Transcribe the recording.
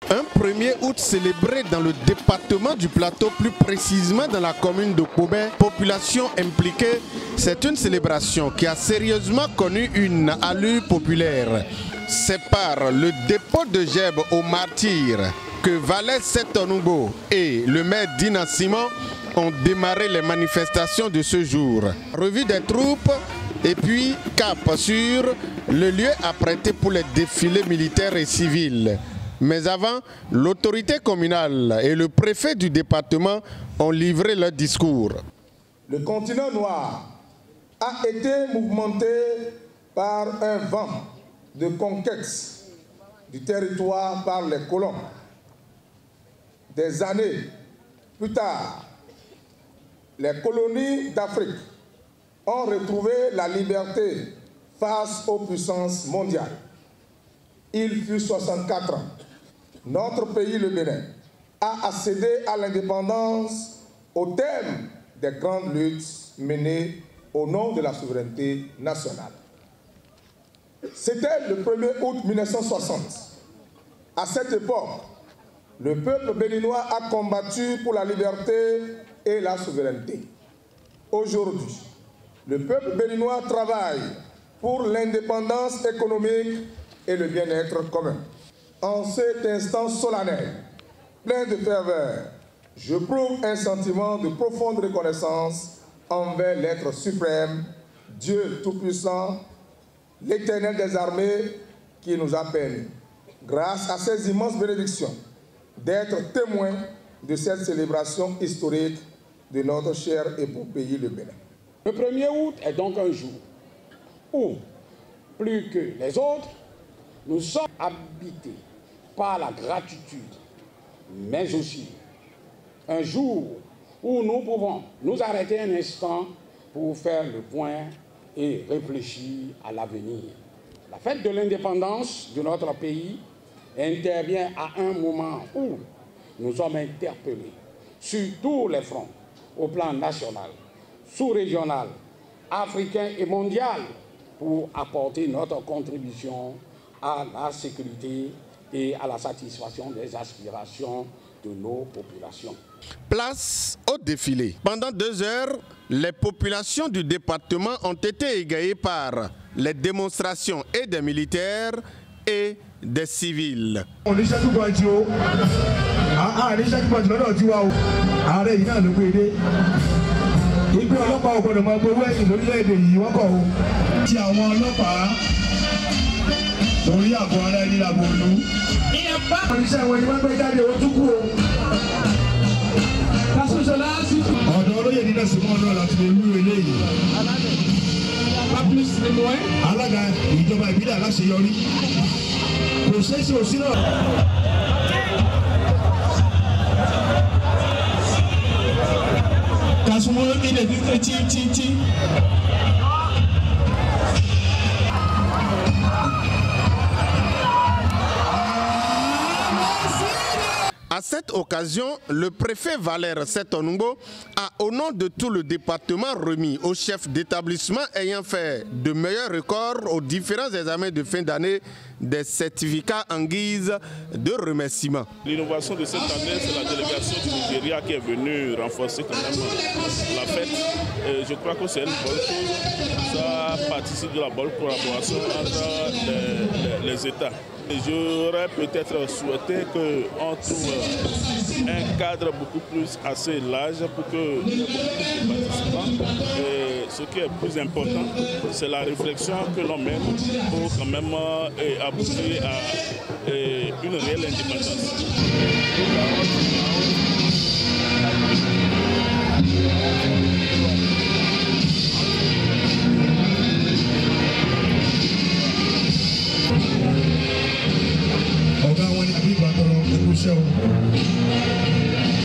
Un 1er août célébré dans le département du Plateau, plus précisément dans la commune de Kobe, population impliquée, c'est une célébration qui a sérieusement connu une allure populaire. C'est par le dépôt de gerbes aux martyrs que Valère Setonumbo et le maire Dina Simon ont démarré les manifestations de ce jour. Revue des troupes et puis cap sur le lieu apprêté pour les défilés militaires et civils. Mais avant, l'autorité communale et le préfet du département ont livré leur discours. Le continent noir a été mouvementé par un vent de conquête du territoire par les colons. Des années plus tard, les colonies d'Afrique ont retrouvé la liberté face aux puissances mondiales. Il fut 64 ans. Notre pays, le Bénin, a accédé à l'indépendance au terme des grandes luttes menées au nom de la souveraineté nationale. C'était le 1er août 1960. À cette époque, le peuple béninois a combattu pour la liberté et la souveraineté. Aujourd'hui, le peuple béninois travaille pour l'indépendance économique et le bien-être commun. En cet instant solennel, plein de ferveur, je prouve un sentiment de profonde reconnaissance envers l'être suprême, Dieu Tout-Puissant, l'Éternel des armées qui nous a permis, grâce à ses immenses bénédictions, d'être témoins de cette célébration historique de notre cher et beau pays, le Bénin. Le 1er août est donc un jour où, plus que les autres, nous sommes habités par la gratitude, mais aussi un jour où nous pouvons nous arrêter un instant pour faire le point et réfléchir à l'avenir. La fête de l'indépendance de notre pays intervient à un moment où nous sommes interpellés sur tous les fronts, au plan national, sous-régional, africain et mondial, pour apporter notre contribution à la sécurité et à la satisfaction des aspirations de nos populations. Place au défilé. Pendant 2 heures, les populations du département ont été égayées par les démonstrations et des militaires et des civils. À cette occasion, le préfet Valère Setonumbo a, au nom de tout le département, remis aux chefs d'établissement ayant fait de meilleurs records aux différents examens de fin d'année des certificats en guise de remerciement. L'innovation de cette année, c'est la délégation du Nigeria qui est venue renforcer quand même la fête. Et je crois que c'est une bonne chose. Ça participe de la bonne collaboration entre les États. J'aurais peut-être souhaité qu'on trouve un cadre beaucoup plus assez large pour que beaucoup plus de participants. Et ce qui est plus important, c'est la réflexion que l'on mène pour quand même aboutir à une réelle indépendance. Ọ̀gá wọn ni àbí ìbátan ọ̀hún ẹ̀kú iṣẹ́ o.